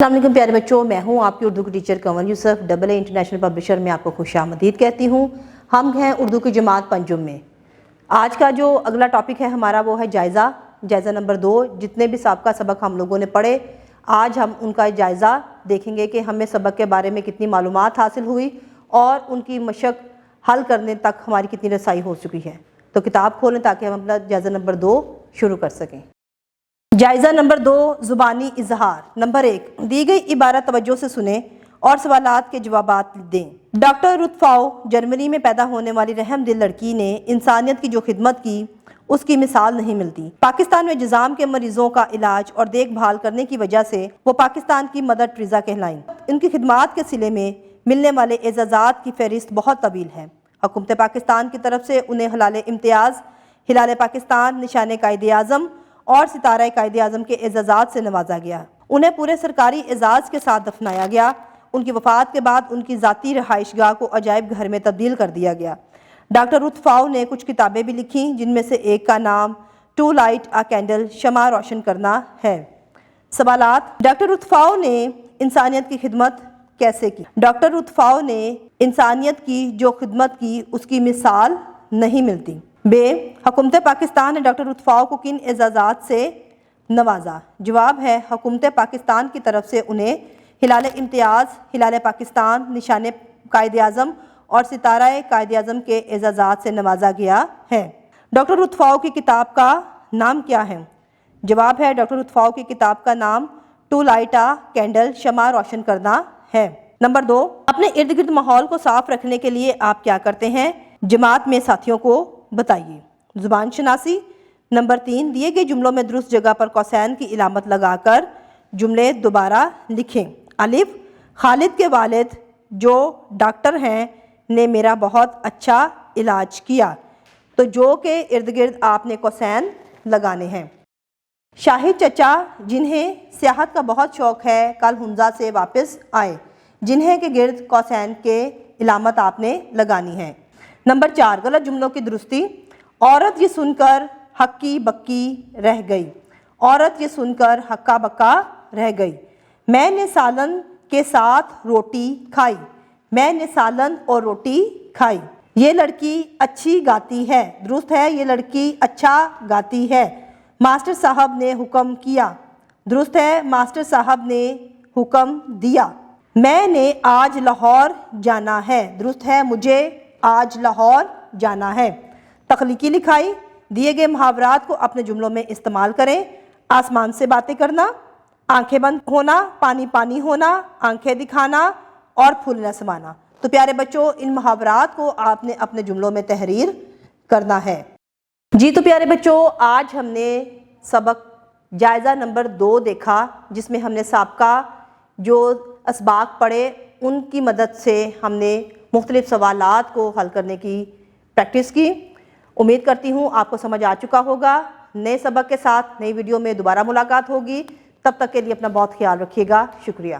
السلام علیکم پیارے بچوں، میں ہوں آپ کی اردو کی ٹیچر کنور یوسف، AA انٹرنیشنل پبلشر میں آپ کو خوش آمدید کہتی ہوں۔ ہم ہیں اردو کی جماعت پنجم میں۔ آج کا جو اگلا ٹاپک ہے ہمارا وہ ہے جائزہ نمبر 2۔ جتنے بھی سابقہ سبق ہم لوگوں نے پڑھے، آج ہم ان کا جائزہ دیکھیں گے کہ ہمیں سبق کے بارے میں کتنی معلومات حاصل ہوئی اور ان کی مشق حل کرنے تک ہماری کتنی رسائی ہو چکی ہے۔ تو کتاب کھولیں تاکہ ہم اپنا جائزہ نمبر 2 شروع کر سکیں۔ جائزہ نمبر 2، زبانی اظہار۔ نمبر 1، دی گئی عبارت توجہ سے سنیں اور سوالات کے جوابات دیں۔ ڈاکٹر رت فاؤ جرمنی میں پیدا ہونے والی رحم دل لڑکی نے انسانیت کی جو خدمت کی اس کی مثال نہیں ملتی۔ پاکستان میں جذام کے مریضوں کا علاج اور دیکھ بھال کرنے کی وجہ سے وہ پاکستان کی مدر ٹریزا کہلائیں۔ ان کی خدمات کے صلے میں ملنے والے اعزازات کی فہرست بہت طویل ہے۔ حکومت پاکستان کی طرف سے انہیں ہلال امتیاز، ہلال پاکستان، نشان قائد اعظم اور ستارہ قائد اعظم کے اعزازات سے نوازا گیا۔ انہیں پورے سرکاری اعزاز کے ساتھ دفنایا گیا۔ ان کی وفات کے بعد ان کی ذاتی رہائش گاہ کو عجائب گھر میں تبدیل کر دیا گیا۔ ڈاکٹر رت فاؤ نے کچھ کتابیں بھی لکھیں جن میں سے ایک کا نام ٹو لائٹ اے کینڈل، شمع روشن کرنا ہے۔ سوالات: ڈاکٹر رت فاؤ نے انسانیت کی خدمت کیسے کی؟ ڈاکٹر رت فاؤ نے انسانیت کی جو خدمت کی اس کی مثال نہیں ملتی۔ ب، حکومت پاکستان نے ڈاکٹر رت فاؤ کو کن اعزازات سے نوازا؟ جواب ہے حکومت پاکستان کی طرف سے انہیں ہلال امتیاز، ہلال پاکستان، نشان قائد اعظم اور ستارہ قائد اعظم کے اعزازات سے نوازا گیا ہے۔ ڈاکٹر رت فاؤ کی کتاب کا نام کیا ہے؟ جواب ہے ڈاکٹر رت فاؤ کی کتاب کا نام ٹو لائٹ اے کینڈل، شمع روشن کرنا ہے۔ نمبر 2، اپنے ارد گرد ماحول کو صاف رکھنے کے لیے آپ کیا کرتے ہیں؟ جماعت میں ساتھیوں کو بتائیے۔ زبان شناسی۔ نمبر 3، دیے گئے جملوں میں درست جگہ پر کوسین کی علامت لگا کر جملے دوبارہ لکھیں۔ الف، خالد کے والد جو ڈاکٹر ہیں نے میرا بہت اچھا علاج کیا۔ تو جو کے ارد گرد آپ نے کوسین لگانے ہیں۔ شاہد چچا جنہیں سیاحت کا بہت شوق ہے کل ہنزا سے واپس آئے۔ جنہیں کے گرد کوسین کے علامت آپ نے لگانی ہے۔ نمبر 4، غلط جملوں کی درستی۔ عورت یہ سن کر ہکی بکی رہ گئی۔ عورت یہ سن کر ہکا بکا رہ گئی۔ میں نے سالن کے ساتھ روٹی کھائی۔ میں نے سالن اور روٹی کھائی۔ یہ لڑکی اچھی گاتی ہے۔ درست ہے، یہ لڑکی اچھا گاتی ہے۔ ماسٹر صاحب نے حکم کیا۔ درست ہے، ماسٹر صاحب نے حکم دیا۔ میں نے آج لاہور جانا ہے۔ درست ہے، مجھے آج لاہور جانا ہے۔ تخلیقی لکھائی۔ دیے گئے محاورات کو اپنے جملوں میں استعمال کریں۔ آسمان سے باتیں کرنا، آنکھیں بند ہونا، پانی پانی ہونا، آنکھیں دکھانا اور پھول نہ سمانا۔ تو پیارے بچوں، ان محاورات کو آپ نے اپنے جملوں میں تحریر کرنا ہے۔ جی تو پیارے بچوں، آج ہم نے سبق جائزہ نمبر 2 دیکھا جس میں ہم نے سابقہ جو اسباق پڑھے ان کی مدد سے ہم نے مختلف سوالات کو حل کرنے کی پریکٹس کی۔ امید کرتی ہوں آپ کو سمجھ آ چکا ہوگا۔ نئے سبق کے ساتھ نئی ویڈیو میں دوبارہ ملاقات ہوگی۔ تب تک کے لیے اپنا بہت خیال رکھیے گا۔ شکریہ۔